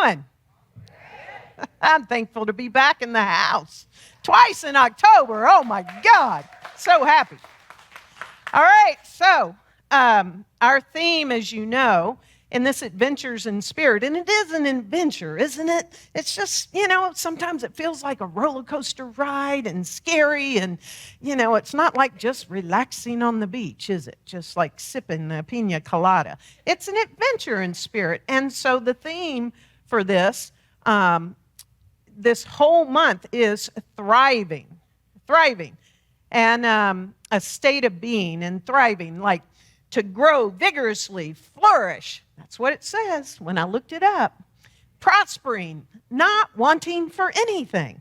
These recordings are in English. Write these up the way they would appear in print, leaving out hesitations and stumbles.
doing? I'm thankful to be back in the house. Twice in October. Oh, my God. So happy. All right, so our theme, as you know, in this Adventures in Spirit, and it is an adventure, isn't it? It's just, sometimes it feels like a roller coaster ride and scary, and, it's not like just relaxing on the beach, is it? Just like sipping a pina colada. It's an adventure in spirit, and so the theme for this whole month is thriving, and a state of being and thriving, like to grow vigorously, flourish. That's what it says when I looked it up. Prospering, not wanting for anything.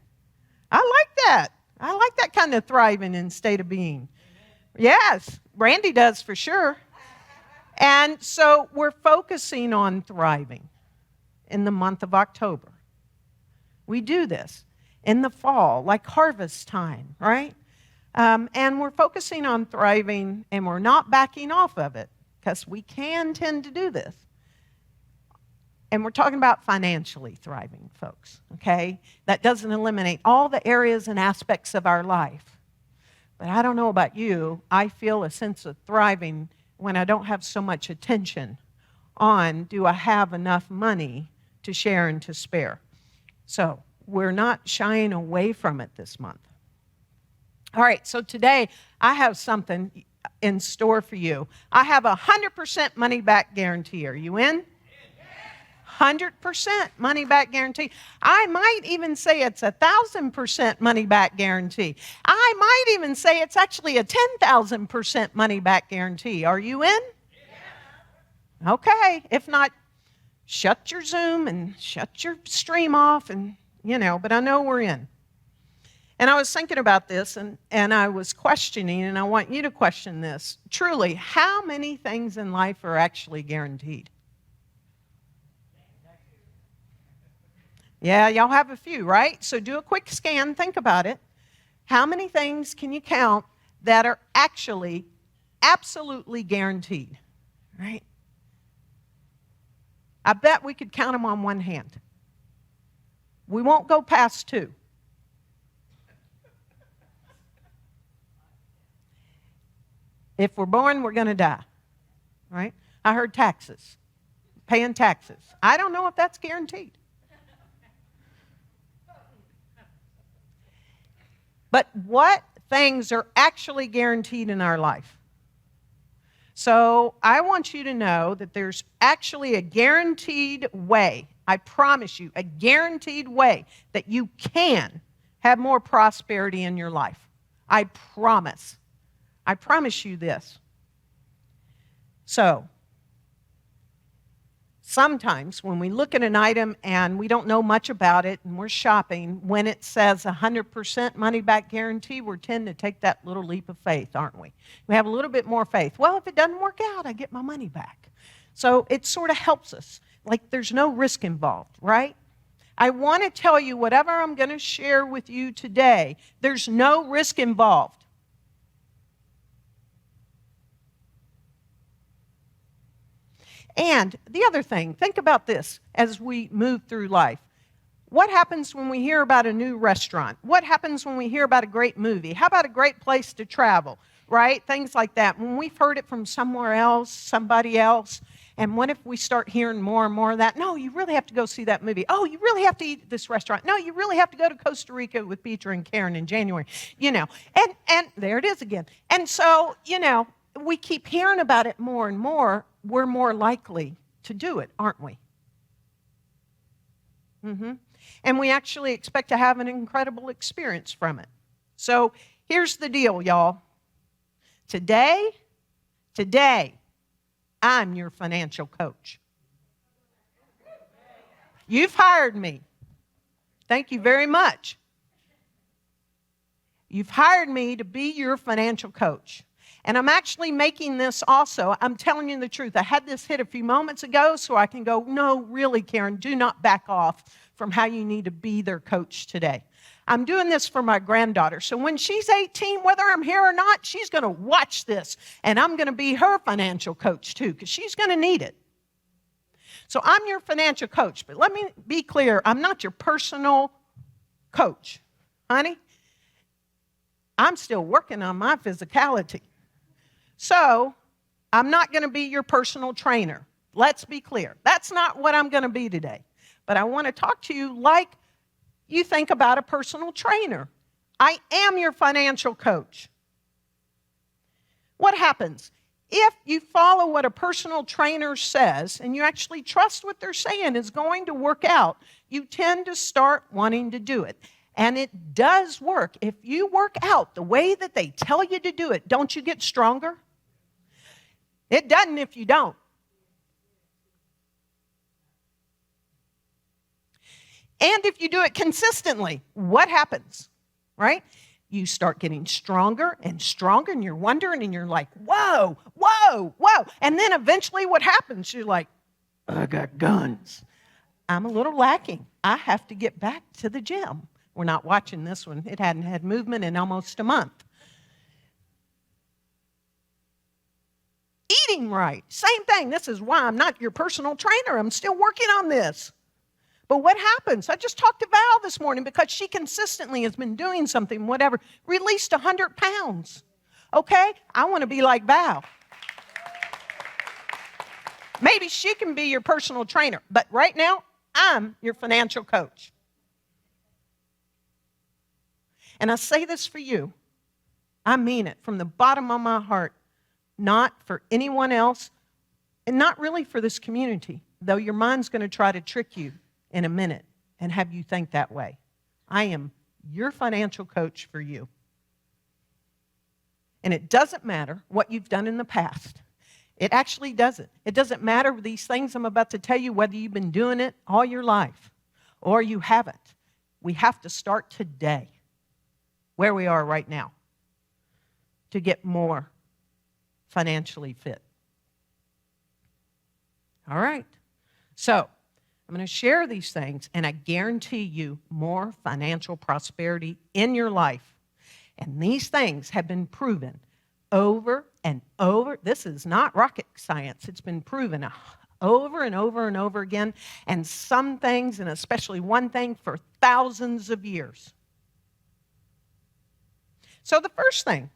I like that. I like that kind of thriving and state of being. Yes, Randy does for sure. And so we're focusing on thriving in the month of October. We do this in the fall, like harvest time, right? And we're focusing on thriving, and we're not backing off of it, because we can tend to do this. And we're talking about financially thriving, folks, okay? That doesn't eliminate all the areas and aspects of our life. But I don't know about you, I feel a sense of thriving when I don't have so much attention on, do I have enough money to share and to spare? So we're not shying away from it this month. All right, so today I have something in store for you. I have a 100% money-back guarantee. Are you in? 100% money-back guarantee. I might even say it's 1,000% money-back guarantee. I might even say it's actually a 10,000% money-back guarantee. Are you in? Yeah. Okay. If not, shut your Zoom and shut your stream off, and but I know we're in. And I was thinking about this, and I was questioning, and I want you to question this. Truly, how many things in life are actually guaranteed? Yeah, y'all have a few, right? So do a quick scan, think about it. How many things can you count that are actually absolutely guaranteed, right? I bet we could count them on one hand. We won't go past two. If we're born, we're going to die, right? I heard taxes, paying taxes. I don't know if that's guaranteed. But what things are actually guaranteed in our life? So I want you to know that there's actually a guaranteed way, I promise you, a guaranteed way that you can have more prosperity in your life. I promise. I promise you this. So, sometimes when we look at an item and we don't know much about it and we're shopping, when it says 100% money-back guarantee, we tend to take that little leap of faith, aren't we? We have a little bit more faith. Well, if it doesn't work out, I get my money back. So it sort of helps us. Like there's no risk involved, right? I want to tell you whatever I'm going to share with you today, there's no risk involved. And the other thing, think about this as we move through life. What happens when we hear about a new restaurant? What happens when we hear about a great movie? How about a great place to travel, right? Things like that. When we've heard it from somewhere else, somebody else, and what if we start hearing more and more of that? No, you really have to go see that movie. Oh, you really have to eat at this restaurant. No, you really have to go to Costa Rica with Peter and Karen in January. And there it is again. And so, we keep hearing about it more and more. We're more likely to do it, aren't we? And we actually expect to have an incredible experience from it. So here's the deal, y'all. Today, I'm your financial coach. You've hired me. Thank you very much. You've hired me to be your financial coach. And I'm actually making this also, I'm telling you the truth. I had this hit a few moments ago, so I can go, no, really, Karen, do not back off from how you need to be their coach today. I'm doing this for my granddaughter. So when she's 18, whether I'm here or not, she's going to watch this. And I'm going to be her financial coach too, because she's going to need it. So I'm your financial coach, but let me be clear, I'm not your personal coach. Honey, I'm still working on my physicality. So I'm not going to be your personal trainer. Let's be clear. That's not what I'm going to be today. But I want to talk to you like you think about a personal trainer. I am your financial coach. What happens? If you follow what a personal trainer says and you actually trust what they're saying is going to work out, you tend to start wanting to do it. And it does work. If you work out the way that they tell you to do it, don't you get stronger? It doesn't if you don't. And if you do it consistently, what happens? Right? You start getting stronger and stronger, and you're wondering, and you're like, whoa, whoa, whoa. And then eventually what happens? You're like, I got guns. I'm a little lacking. I have to get back to the gym. We're not watching this one. It hadn't had movement in almost a month. Eating right. Same thing. This is why I'm not your personal trainer. I'm still working on this. But what happens? I just talked to Val this morning because she consistently has been doing something, whatever, released 100 pounds. Okay? I want to be like Val. Maybe she can be your personal trainer, but right now, I'm your financial coach. And I say this for you. I mean it from the bottom of my heart, not for anyone else, and not really for this community, though your mind's going to try to trick you in a minute and have you think that way. I am your financial coach for you. And it doesn't matter what you've done in the past. It actually doesn't. It doesn't matter these things I'm about to tell you, whether you've been doing it all your life or you haven't. We have to start today, where we are right now, to get more financially fit. All right. So I'm going to share these things, and I guarantee you more financial prosperity in your life. And these things have been proven over and over. This is not rocket science. It's been proven over and over and over again. And some things, and especially one thing, for thousands of years. So the first thing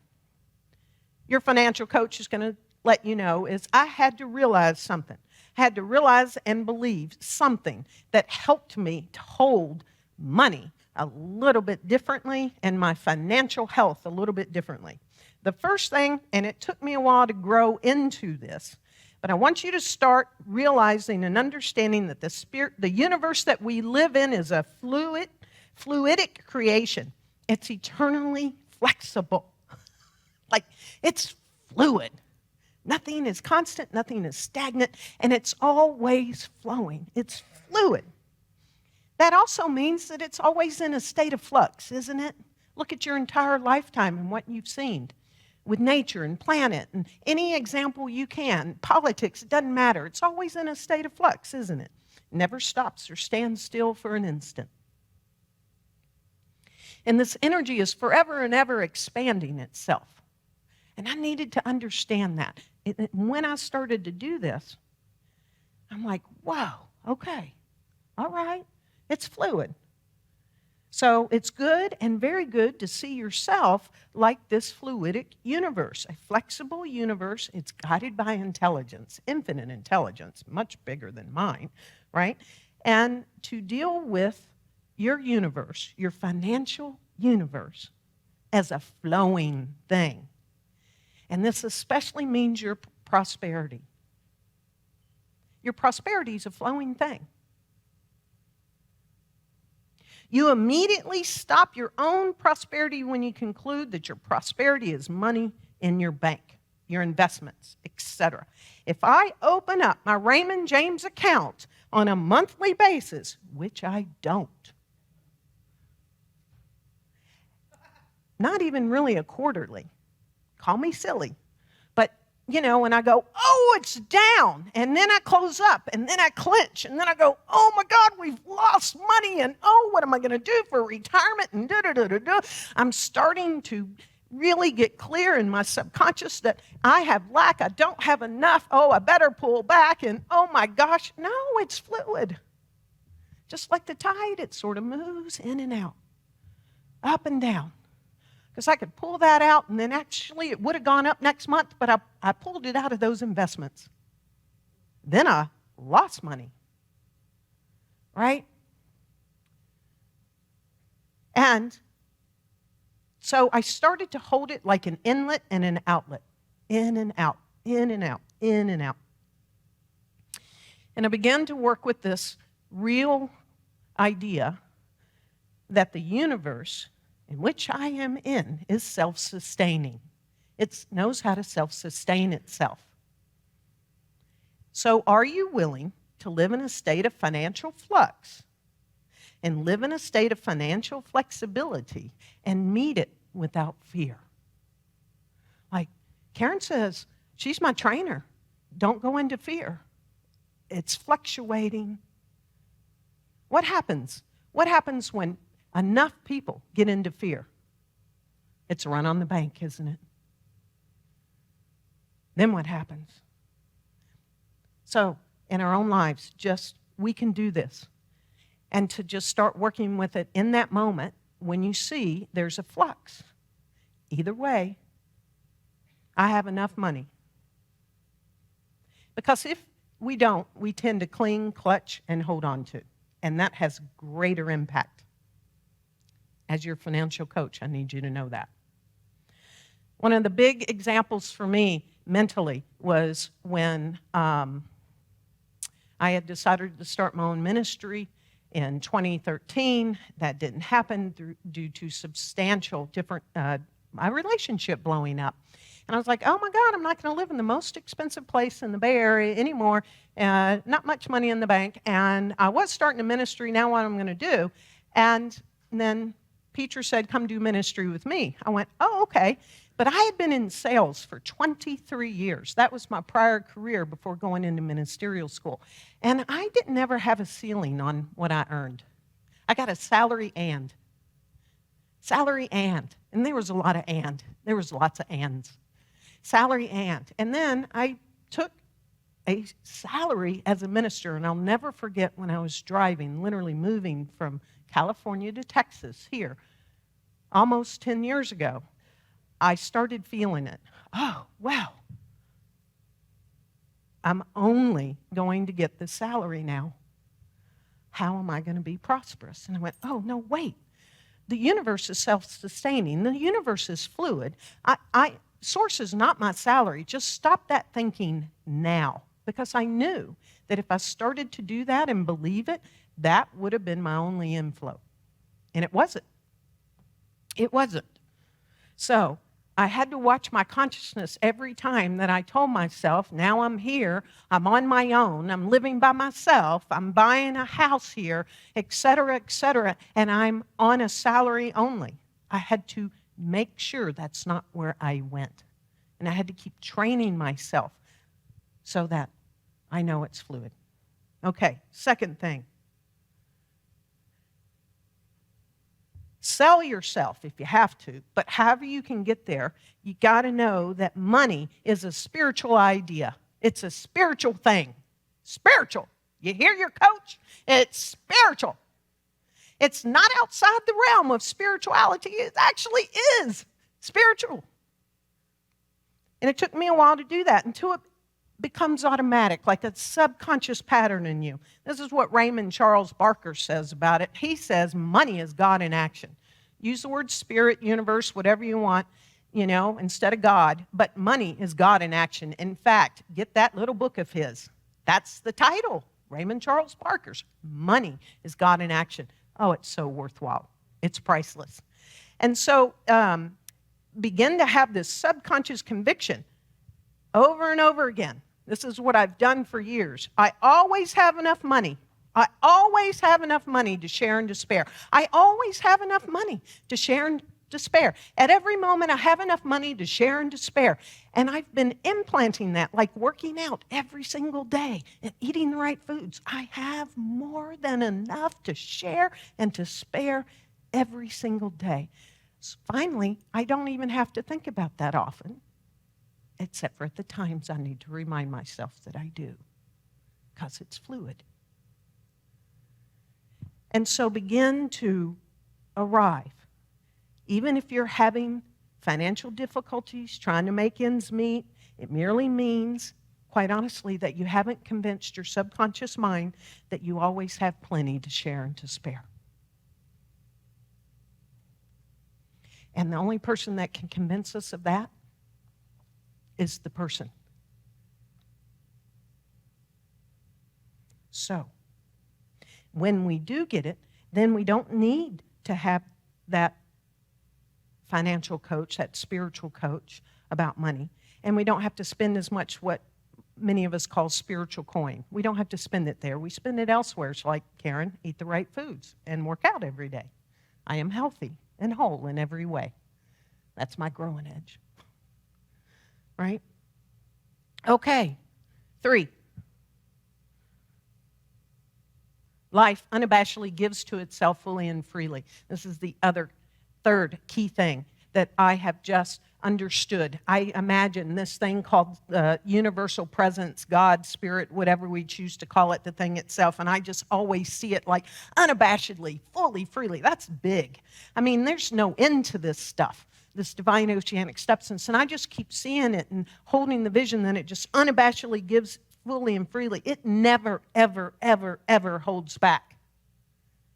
your financial coach is going to let you know is I had to realize something. I had to realize and believe something that helped me to hold money a little bit differently and my financial health a little bit differently. The first thing, and it took me a while to grow into this, but I want you to start realizing and understanding that the universe that we live in is a fluidic creation. It's eternally flexible. Like, it's fluid. Nothing is constant, nothing is stagnant, and it's always flowing. It's fluid. That also means that it's always in a state of flux, isn't it? Look at your entire lifetime and what you've seen with nature and planet and any example you can. Politics, it doesn't matter. It's always in a state of flux, isn't it? It never stops or stands still for an instant. And this energy is forever and ever expanding itself. And I needed to understand that. When I started to do this, I'm like, wow, okay, all right, it's fluid. So it's good and very good to see yourself like this fluidic universe, a flexible universe. It's guided by intelligence, infinite intelligence, much bigger than mine, right? And to deal with your universe, your financial universe, as a flowing thing. And this especially means your prosperity. Your prosperity is a flowing thing. You immediately stop your own prosperity when you conclude that your prosperity is money in your bank, your investments, etc. If I open up my Raymond James account on a monthly basis, which I don't, not even really a quarterly, call me silly, but when I go, oh, it's down, and then I close up, and then I clench, and then I go, oh my God, we've lost money, and oh, what am I going to do for retirement, and da-da-da-da-da. I'm starting to really get clear in my subconscious that I have lack, I don't have enough, oh, I better pull back, and oh my gosh, no, it's fluid. Just like the tide, it sort of moves in and out, up and down. Because I could pull that out, and then actually it would have gone up next month, but I pulled it out of those investments. Then I lost money, right? And so I started to hold it like an inlet and an outlet, in and out, in and out, in and out. And I began to work with this real idea that the universe in which I am in is self-sustaining. It knows how to self-sustain itself. So are you willing to live in a state of financial flux and live in a state of financial flexibility and meet it without fear? Like Karen says, she's my trainer. Don't go into fear. It's fluctuating. What happens? What happens when enough people get into fear? It's a run on the bank, isn't it? Then what happens? So in our own lives, we can do this. And to just start working with it in that moment when you see there's a flux. Either way, I have enough money. Because if we don't, we tend to cling, clutch, and hold on to. And that has greater impact. As your financial coach, I need you to know that. One of the big examples for me mentally was when I had decided to start my own ministry in 2013. That didn't happen due to substantial different, my relationship blowing up. And I was like, oh my God, I'm not going to live in the most expensive place in the Bay Area anymore. Not much money in the bank. And I was starting a ministry. Now what I'm going to do? And then Peter said, come do ministry with me. I went, oh, okay. But I had been in sales for 23 years. That was my prior career before going into ministerial school. And I didn't ever have a ceiling on what I earned. I got a salary and. And there was a lot of and. There was lots of ands. Salary and. And then I took a salary as a minister, and I'll never forget when I was driving, literally moving from California to Texas here, almost 10 years ago. I started feeling it. Oh, wow. I'm only going to get the salary now. How am I going to be prosperous? And I went, oh, no, wait. The universe is self-sustaining. The universe is fluid. Source is not my salary. Just stop that thinking now. Because I knew that if I started to do that and believe it, that would have been my only inflow. And it wasn't. It wasn't. So I had to watch my consciousness every time that I told myself, now I'm here, I'm on my own, I'm living by myself, I'm buying a house here, et cetera, and I'm on a salary only. I had to make sure that's not where I went. And I had to keep training myself so that I know it's fluid. Okay, second thing. Sell yourself if you have to, but however you can get there, you got to know that money is a spiritual idea. It's a spiritual thing. Spiritual. You hear your coach? It's spiritual. It's not outside the realm of spirituality. It actually is spiritual. And it took me a while to do that until it becomes automatic, like a subconscious pattern in you. This is what Raymond Charles Barker says about it. He says money is God in action. Use the word spirit, universe, whatever you want, instead of God. But money is God in action. In fact, get that little book of his. That's the title, Raymond Charles Barker's. Money is God in action. Oh, it's so worthwhile. It's priceless. And so begin to have this subconscious conviction over and over again. This is what I've done for years. I always have enough money. I always have enough money to share and to spare. I always have enough money to share and to spare. At every moment, I have enough money to share and to spare. And I've been implanting that, like working out every single day and eating the right foods. I have more than enough to share and to spare every single day. Finally, I don't even have to think about that often, except for at the times I need to remind myself that I do, because it's fluid. And so begin to arrive. Even if you're having financial difficulties, trying to make ends meet, it merely means, quite honestly, that you haven't convinced your subconscious mind that you always have plenty to share and to spare. And the only person that can convince us of that is the person. So, when we do get it, then we don't need to have that financial coach, that spiritual coach about money. And we don't have to spend as much what many of us call spiritual coin. We don't have to spend it there. We spend it elsewhere. So like Karen, eat the right foods and work out every day. I am healthy and whole in every way. That's my growing edge. Right? Okay. 3. Life unabashedly gives to itself fully and freely. This is the third key thing that I have just understood. I imagine this thing called universal presence, God, Spirit, whatever we choose to call it, the thing itself, and I just always see it like unabashedly, fully, freely. That's big. I mean, there's no end to this stuff, this divine oceanic substance, and I just keep seeing it and holding the vision that it just unabashedly gives fully and freely. It never, ever, ever, ever holds back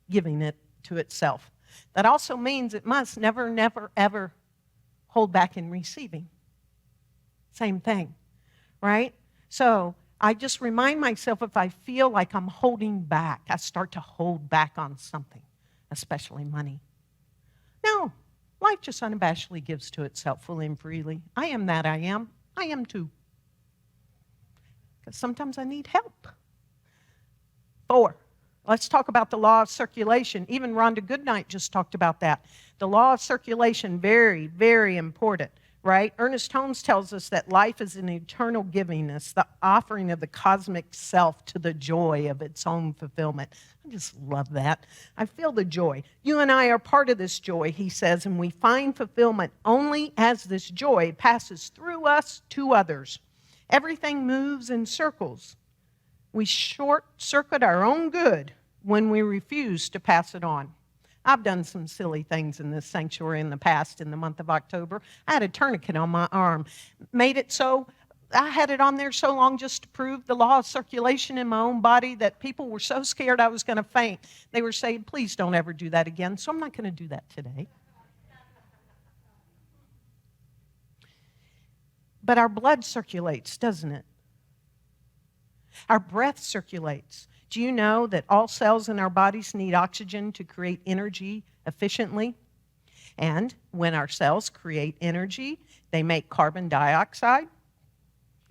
giving it to itself. That also means it must never, never, ever hold back in receiving. Same thing, right? So I just remind myself if I feel like I'm holding back, I start to hold back on something, especially money. No, life just unabashedly gives to itself fully and freely. I am that I am. I am too. Because sometimes I need help. 4, let's talk about the law of circulation. Even Rhonda Goodnight just talked about that. The law of circulation, very, very important, right? Ernest Holmes tells us that life is an eternal givingness, the offering of the cosmic self to the joy of its own fulfillment. I just love that. I feel the joy. You and I are part of this joy, he says, and we find fulfillment only as this joy passes through us to others. Everything moves in circles. We short-circuit our own good when we refuse to pass it on. I've done some silly things in this sanctuary in the past, in the month of October. I had a tourniquet on my arm. Made it so, I had it on there so long just to prove the law of circulation in my own body that people were so scared I was going to faint. They were saying, please don't ever do that again, so I'm not going to do that today. But our blood circulates, doesn't it? Our breath circulates. Do you know that all cells in our bodies need oxygen to create energy efficiently? And when our cells create energy, they make carbon dioxide.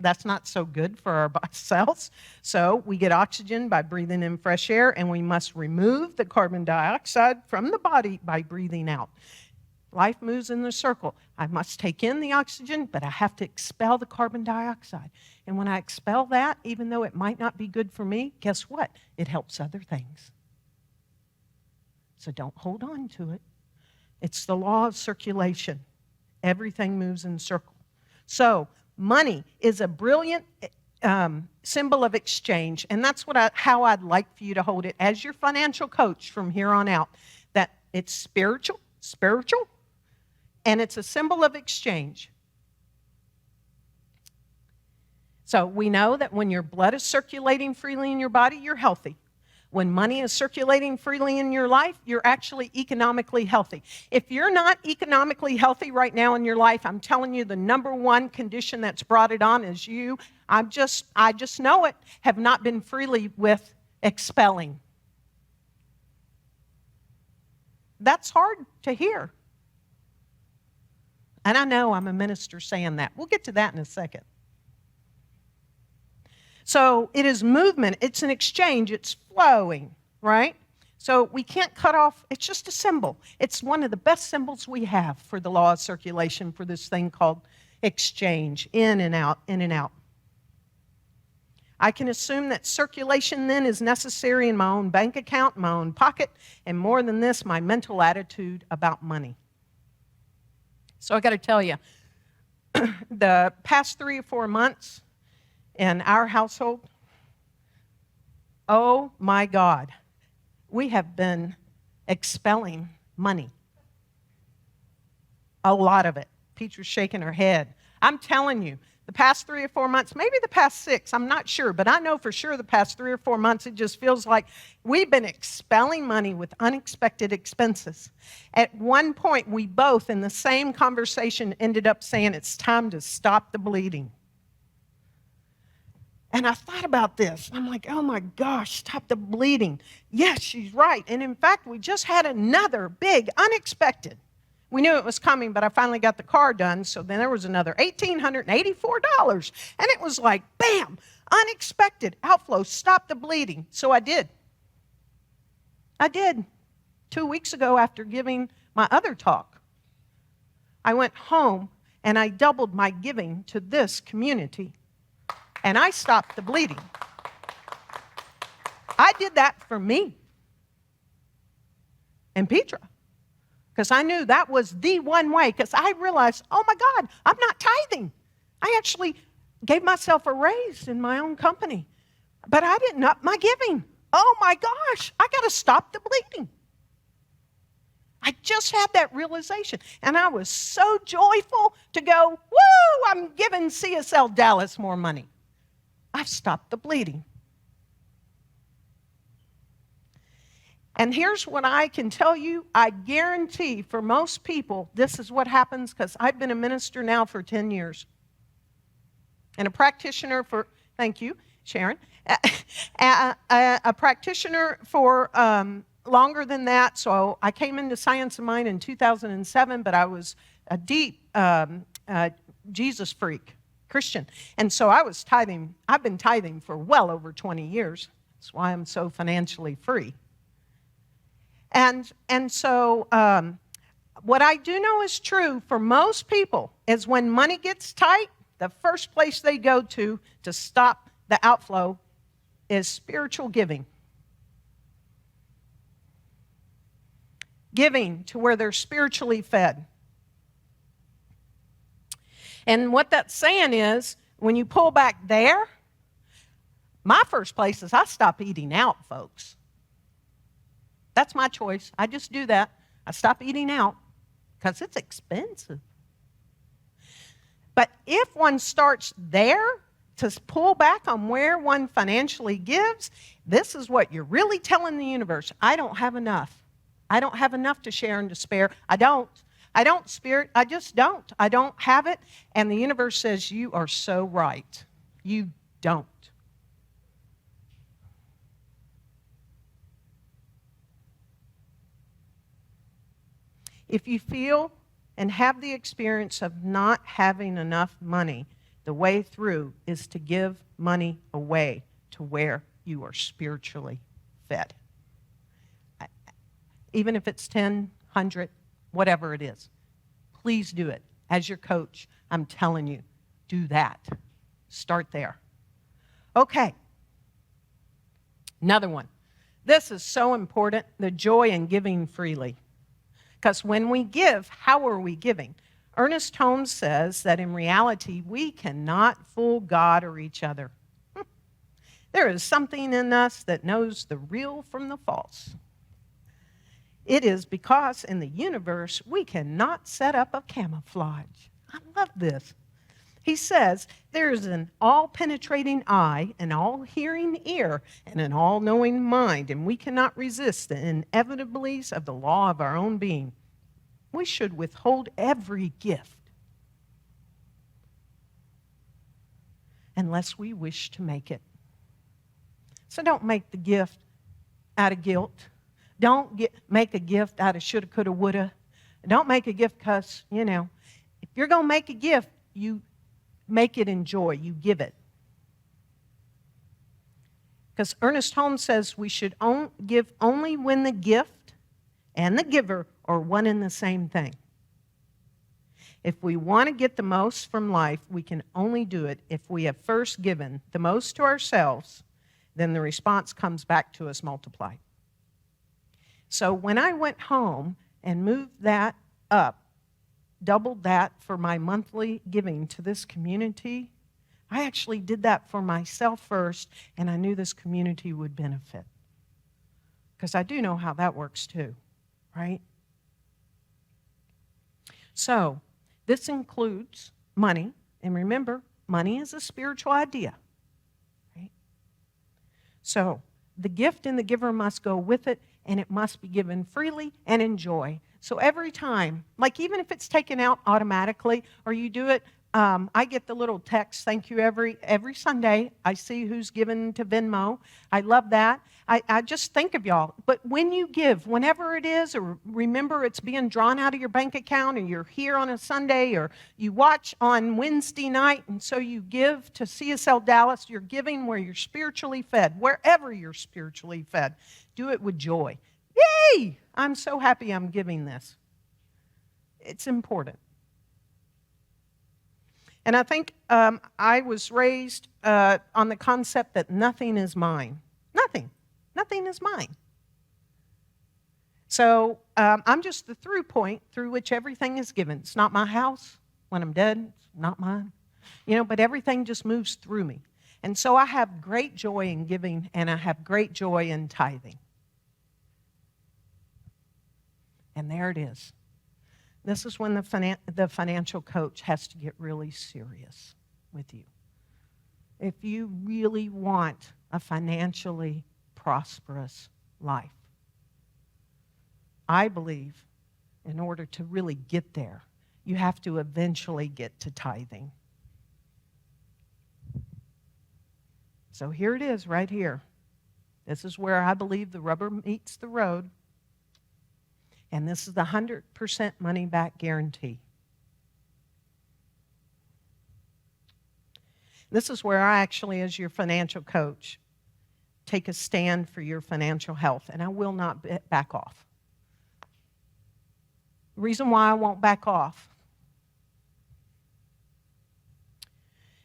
That's not so good for our cells. So we get oxygen by breathing in fresh air, and we must remove the carbon dioxide from the body by breathing out. Life moves in the circle. I must take in the oxygen, but I have to expel the carbon dioxide. And when I expel that, even though it might not be good for me, guess what? It helps other things. So don't hold on to it. It's the law of circulation. Everything moves in circle. So money is a brilliant symbol of exchange, and that's how I'd like for you to hold it as your financial coach from here on out, that it's spiritual, and it's a symbol of exchange. So we know that when your blood is circulating freely in your body, you're healthy. When money is circulating freely in your life, you're actually economically healthy. If you're not economically healthy right now in your life, I'm telling you the number one condition that's brought it on is you, I just know it, have not been freely with expelling. That's hard to hear. And I know I'm a minister saying that. We'll get to that in a second. So it is movement. It's an exchange. It's flowing, right? So we can't cut off. It's just a symbol. It's one of the best symbols we have for the law of circulation, for this thing called exchange, in and out, in and out. I can assume that circulation then is necessary in my own bank account, my own pocket, and more than this, my mental attitude about money. So I got to tell you, the past 3 or 4 months in our household, oh my God, we have been expelling money. A lot of it. Petra's shaking her head. I'm telling you, the past 3 or 4 months, maybe the past 6, I'm not sure, but I know for sure the past 3 or 4 months, it just feels like we've been expelling money with unexpected expenses. At one point, we both, in the same conversation, ended up saying it's time to stop the bleeding. And I thought about this. I'm like, oh my gosh, stop the bleeding. Yes, she's right. And in fact, we just had another big, unexpected. We knew it was coming, but I finally got the car done, so then there was another $1,884. And it was like, bam, unexpected outflow, stop the bleeding. So I did. 2 weeks ago after giving my other talk. I went home and I doubled my giving to this community. And I stopped the bleeding. I did that for me and Petra. Because I knew that was the one way. Because I realized, oh my God, I'm not tithing. I actually gave myself a raise in my own company. But I didn't up my giving. Oh my gosh, I got to stop the bleeding. I just had that realization. And I was so joyful to go, woo, I'm giving CSLDallas more money. I've stopped the bleeding. And here's what I can tell you. I guarantee for most people, this is what happens because I've been a minister now for 10 years. And a practitioner for, thank you, Sharon, a practitioner for longer than that. So I came into Science of Mind in 2007, but I was a deep Jesus freak Christian. And so I was tithing. I've been tithing for well over 20 years. That's why I'm so financially free. And so what I do know is true for most people is when money gets tight, the first place they go to stop the outflow is spiritual giving. Giving to where they're spiritually fed. And what that's saying is, when you pull back there, my first place is I stop eating out, folks. That's my choice. I just do that. I stop eating out because it's expensive. But if one starts there to pull back on where one financially gives, this is what you're really telling the universe. I don't have enough. I don't have enough to share and to spare. I don't, Spirit. I just don't. I don't have it. And the universe says, you are so right. You don't. If you feel and have the experience of not having enough money, the way through is to give money away to where you are spiritually fed. Even if it's 10, 100, whatever it is, please do it. As your coach, I'm telling you, do that. Start there. Okay. Another one. This is so important, the joy in giving freely. Because when we give, how are we giving? Ernest Holmes says that in reality, we cannot fool God or each other. There is something in us that knows the real from the false. It is because in the universe, we cannot set up a camouflage. I love this. He says, there is an all-penetrating eye, an all-hearing ear, and an all-knowing mind, and we cannot resist the inevitablities of the law of our own being. We should withhold every gift unless we wish to make it. So don't make the gift out of guilt. Don't make a gift out of shoulda, coulda, woulda. Don't make a gift because, if you're going to make a gift, you make it in joy. You give it. Because Ernest Holmes says we should give only when the gift and the giver are one and the same thing. If we want to get the most from life, we can only do it if we have first given the most to ourselves, then the response comes back to us multiplied. So when I went home and moved that up doubled that for my monthly giving to this community. I actually did that for myself first, and I knew this community would benefit. Because I do know how that works too, right? So, this includes money. And remember, money is a spiritual idea, right? So, the gift and the giver must go with it, and it must be given freely and in joy. So every time, like even if it's taken out automatically, or you do it, I get the little text, thank you, every Sunday. I see who's given to Venmo. I love that. I just think of y'all. But when you give, whenever it is, or remember it's being drawn out of your bank account, or you're here on a Sunday, or you watch on Wednesday night, and so you give to CSLDallas, you're giving where you're spiritually fed, wherever you're spiritually fed. Do it with joy. Yay! I'm so happy I'm giving this. It's important. And I think I was raised on the concept that nothing is mine. Nothing is mine. So I'm just the through point through which everything is given. It's not my house. When I'm dead, it's not mine. But everything just moves through me. And so I have great joy in giving, and I have great joy in tithing. And there it is. This is when the financial coach has to get really serious with you. If you really want a financially prosperous life, I believe in order to really get there, you have to eventually get to tithing. So here it is right here. This is where I believe the rubber meets the road. And this is the 100% money-back guarantee. This is where I actually, as your financial coach, take a stand for your financial health, and I will not back off. The reason why I won't back off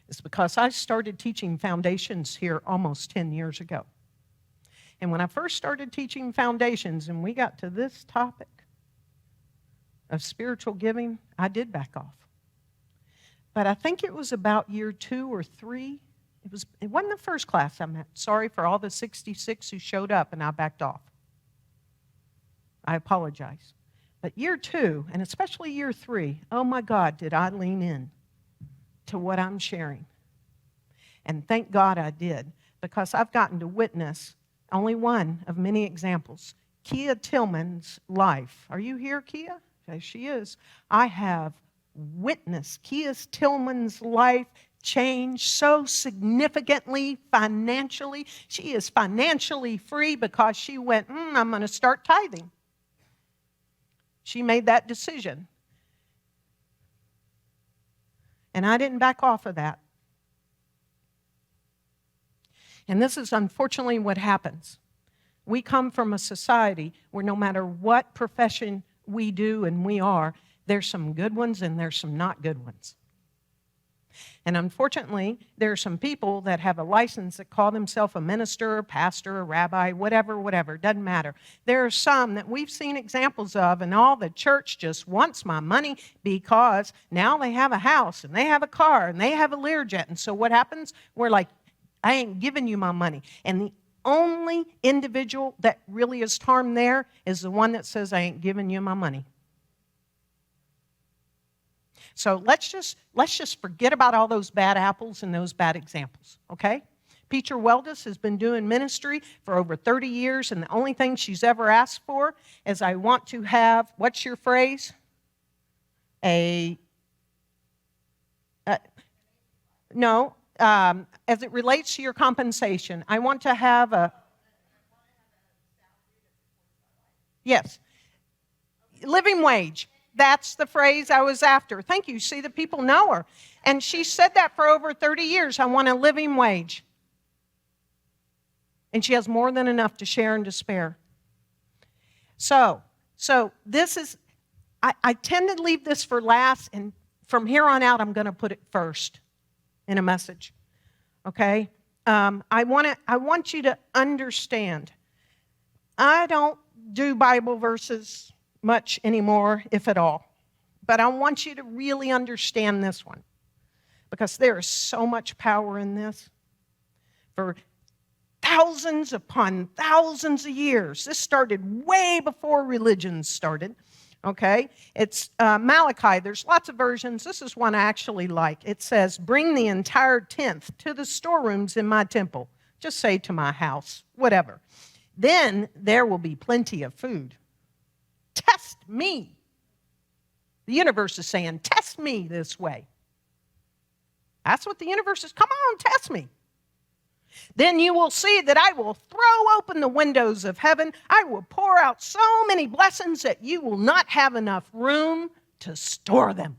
is because I started teaching foundations here almost 10 years ago. And when I first started teaching foundations and we got to this topic of spiritual giving, I did back off. But I think it was about year 2 or 3. It wasn't the first class I'm at. Sorry for all the 66 who showed up and I backed off. I apologize. But year 2, and especially year 3, oh my God, did I lean in to what I'm sharing. And thank God I did, because I've gotten to witness only one of many examples. Kia Tillman's life. Are you here, Kia? There she is. I have witnessed Kia Tillman's life change so significantly financially. She is financially free because she went, I'm going to start tithing. She made that decision. And I didn't back off of that. And this is unfortunately what happens. We come from a society where no matter what profession we do and we are, there's some good ones and there's some not good ones. And unfortunately, there are some people that have a license that call themselves a minister, a pastor, a rabbi, whatever, doesn't matter. There are some that we've seen examples of, and all the church just wants my money because now they have a house and they have a car and they have a Learjet. And so what happens? We're like, I ain't giving you my money. And the only individual that really is harmed there is the one that says, I ain't giving you my money. So let's just forget about all those bad apples and those bad examples, okay? Peter Weldis has been doing ministry for over 30 years, and the only thing she's ever asked for is, I want to have, what's your phrase? As it relates to your compensation, I want to have a, yes, living wage. That's the phrase I was after. Thank you. See, the people know her. And she said that for over 30 years. I want a living wage. And she has more than enough to share and to spare. So this is, I tend to leave this for last, and from here on out, I'm going to put it first in a message. Okay? I want you to understand, I don't do Bible verses much anymore, if at all. but I want you to really understand this one because there is so much power in this. For thousands upon thousands of years, this started way before religions started. Okay, it's Malachi. There's lots of versions. This is one I actually like. It says, bring the entire tenth to the storerooms in my temple. Just say to my house, whatever. Then there will be plenty of food. Test me. The universe is saying, test me this way. That's what the universe is. Come on, test me. Then you will see that I will throw open the windows of heaven. I will pour out so many blessings that you will not have enough room to store them.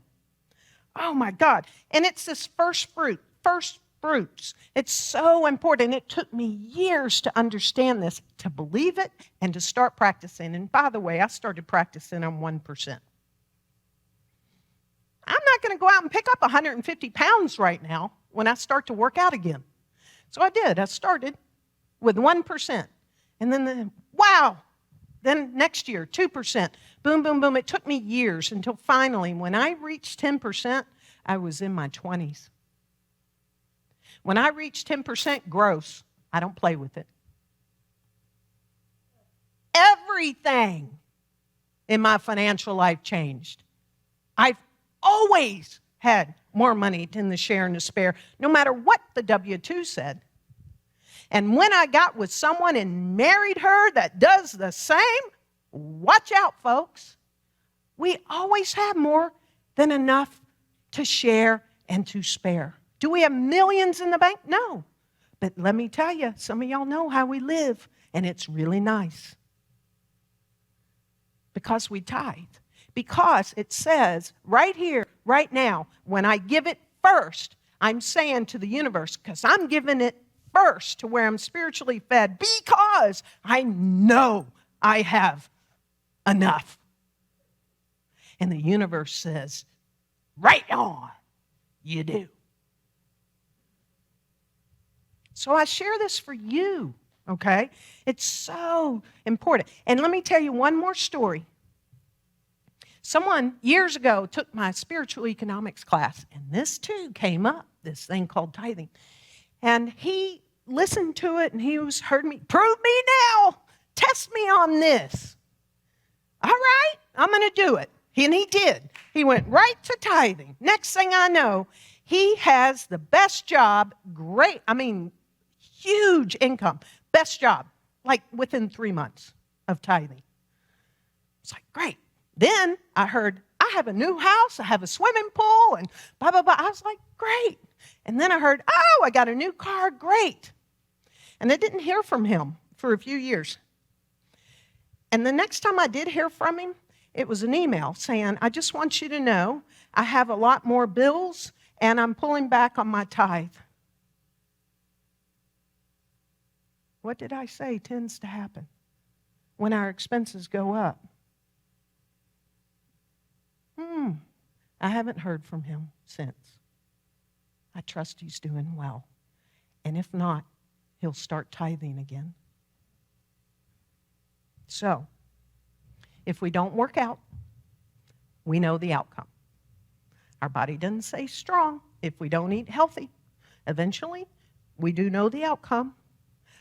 Oh my God. And it's this first fruits. It's so important. It took me years to understand this, to believe it, and to start practicing. And by the way, I started practicing on 1%. I'm not going to go out and pick up 150 pounds right now when I start to work out again. So I did. I started with 1%. And then, wow, then next year, 2%. Boom, boom, boom. It took me years until finally, when I reached 10%, I was in my 20s. When I reached 10% gross, I don't play with it. Everything in my financial life changed. I've always had more money than the share and the spare, no matter what the W-2 said. And when I got with someone and married her that does the same, watch out, folks. We always have more than enough to share and to spare. Do we have millions in the bank? No. But let me tell you, some of y'all know how we live, and it's really nice. Because we tithe. Because it says right here, right now, when I give it first, I'm saying to the universe, because I'm giving it first to where I'm spiritually fed, because I know I have enough. And the universe says, right on, you do. So I share this for you, okay? It's so important. And let me tell you one more story. Someone years ago took my spiritual economics class, and this too came up, this thing called tithing. And he listened to it, and he heard me, prove me now, test me on this. All right, I'm going to do it. And he did. He went right to tithing. Next thing I know, he has the best job, huge income, best job, like within 3 months of tithing. It's like, great. Then I heard, I have a new house, I have a swimming pool, and blah, blah, blah. I was like, great. And then I heard, I got a new car, great. And I didn't hear from him for a few years. And the next time I did hear from him, it was an email saying, I just want you to know I have a lot more bills, and I'm pulling back on my tithe. What did I say tends to happen when our expenses go up? I haven't heard from him since. I trust he's doing well. And if not, he'll start tithing again. So, if we don't work out, we know the outcome. Our body doesn't stay strong if we don't eat healthy. Eventually, we do know the outcome.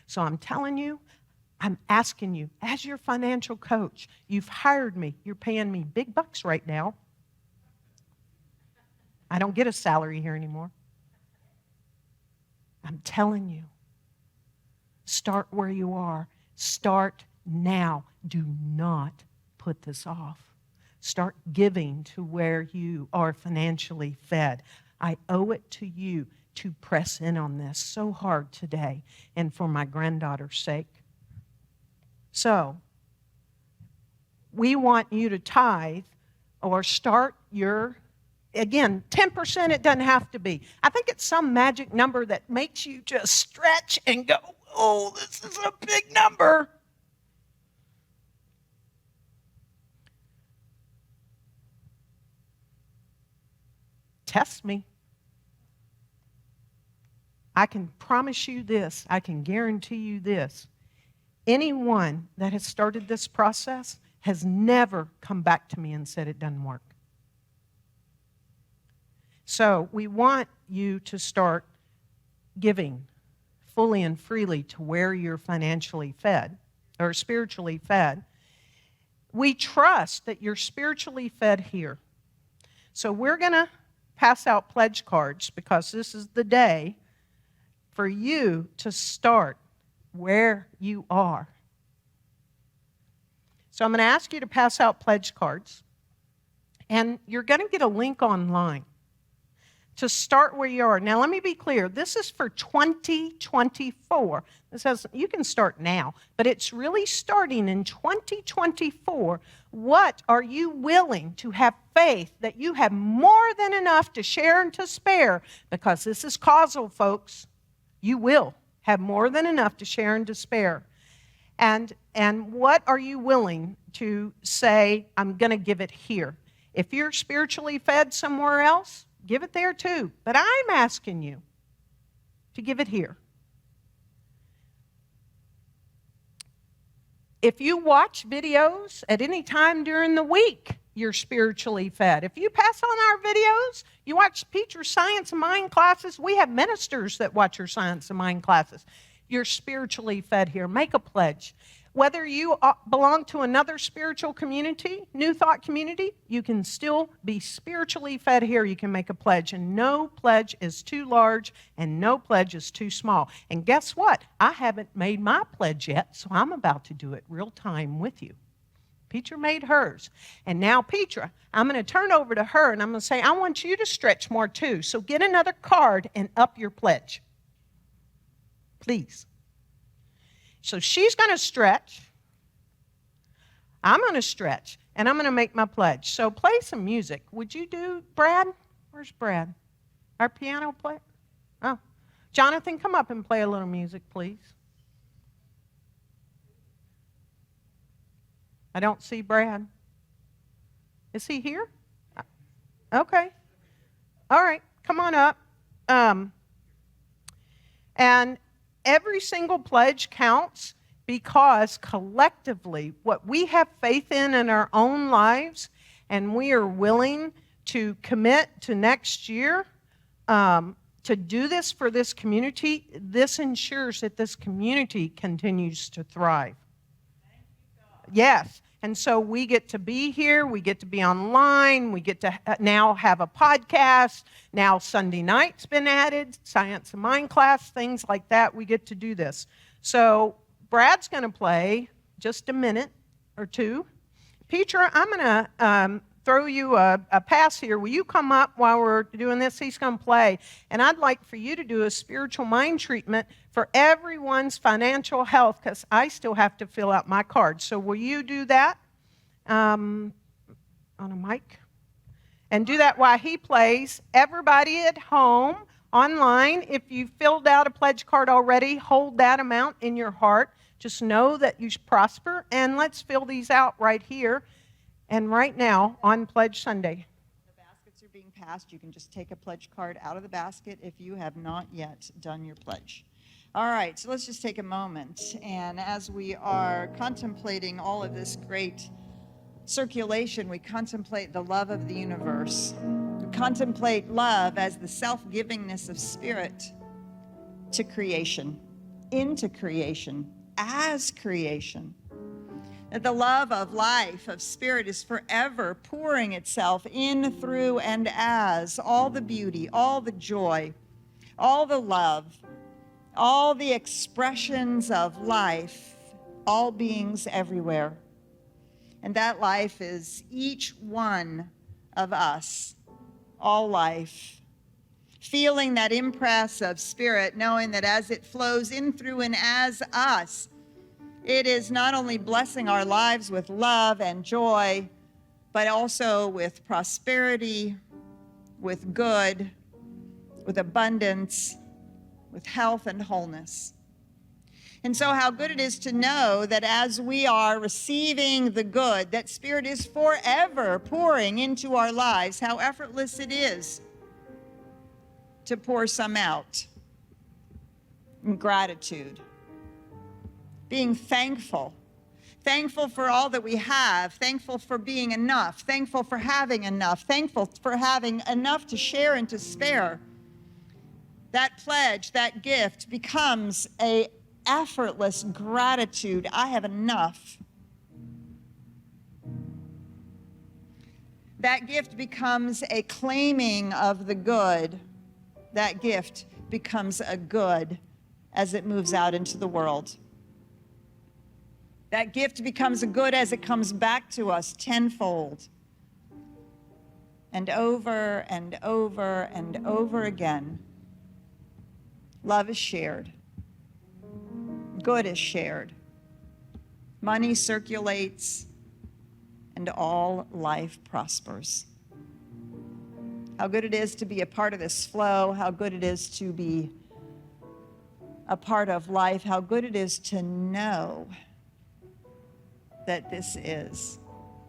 So I'm telling you, I'm asking you, as your financial coach, you've hired me. You're paying me big bucks right now. I don't get a salary here anymore. I'm telling you, start where you are. Start now. Do not put this off. Start giving to where you are financially fed. I owe it to you to press in on this so hard today and for my granddaughter's sake. So, we want you to tithe or start your, again, 10% it doesn't have to be. I think it's some magic number that makes you just stretch and go, oh, this is a big number. Test me. I can promise you this. I can guarantee you this. Anyone that has started this process has never come back to me and said it doesn't work. So we want you to start giving fully and freely to where you're financially fed or spiritually fed. We trust that you're spiritually fed here. So we're going to pass out pledge cards because this is the day for you to start where you are. So I'm going to ask you to pass out pledge cards, and you're going to get a link online to start where you are. Now, let me be clear. This is for 2024. This says you can start now, but it's really starting in 2024. What are you willing to have faith that you have more than enough to share and to spare? Because this is causal, folks. You will have more than enough to share and to spare. And what are you willing to say, I'm going to give it here? If you're spiritually fed somewhere else, give it there too. But I'm asking you to give it here. If you watch videos at any time during the week, you're spiritually fed. If you pass on our videos, you watch Peter's Science of Mind classes. We have ministers that watch your Science of Mind classes. You're spiritually fed here. Make a pledge. Whether you belong to another spiritual community, New Thought community, you can still be spiritually fed here. You can make a pledge, and no pledge is too large, and no pledge is too small. And guess what? I haven't made my pledge yet, so I'm about to do it real time with you. Petra made hers. And now, Petra, I'm going to turn over to her, and I'm going to say, I want you to stretch more too. So get another card and up your pledge. Please. So she's going to stretch. I'm going to stretch. And I'm going to make my pledge. So play some music. Would you do, Brad? Where's Brad? Our piano player? Oh. Jonathan, come up and play a little music, please. I don't see Brad. Is he here? Okay. All right. Come on up. And every single pledge counts because collectively, what we have faith in our own lives, and we are willing to commit to next year to do this for this community, this ensures that this community continues to thrive. Yes. And so we get to be here, we get to be online, we get to now have a podcast. Now Sunday night's been added, Science of Mind class, things like that. We get to do this. So Brad's going to play just a minute or two. Petra, I'm going to throw you a pass here. Will you come up while we're doing this? He's going to play. And I'd like for you to do a spiritual mind treatment for everyone's financial health, because I still have to fill out my card. So will you do that on a mic? And do that while he plays. Everybody at home, online, if you filled out a pledge card already, hold that amount in your heart. Just know that you prosper. And let's fill these out right here and right now on Pledge Sunday. The baskets are being passed. You can just take a pledge card out of the basket if you have not yet done your pledge. All right, so let's just take a moment. And as we are contemplating all of this great circulation, we contemplate the love of the universe. We contemplate love as the self-givingness of spirit to creation, into creation, as creation. That the love of life, of spirit, is forever pouring itself in, through, and as all the beauty, all the joy, all the love, all the expressions of life, all beings everywhere. And that life is each one of us, all life. Feeling that impress of spirit, knowing that as it flows in, through, and as us, it is not only blessing our lives with love and joy, but also with prosperity, with good, with abundance, with health and wholeness. And so how good it is to know that as we are receiving the good, that Spirit is forever pouring into our lives, how effortless it is to pour some out in gratitude, being thankful Thankful for all that we have, thankful for being enough, thankful for having enough, thankful for having enough to share and to spare. That pledge, that gift becomes an effortless gratitude. I have enough. That gift becomes a claiming of the good. That gift becomes a good as it moves out into the world. That gift becomes a good as it comes back to us tenfold. And over and over and over again, love is shared. Good is shared. Money circulates, and all life prospers. How good it is to be a part of this flow, how good it is to be a part of life, how good it is to know that this is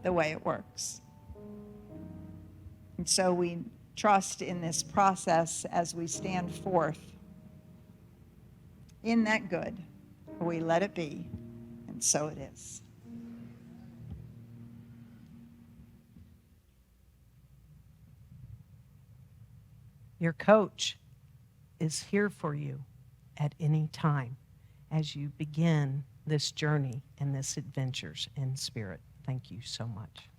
the way it works. And so we trust in this process as we stand forth in that good. We let it be, and so it is. Your coach is here for you at any time as you begin this journey and this adventures in spirit. Thank you so much.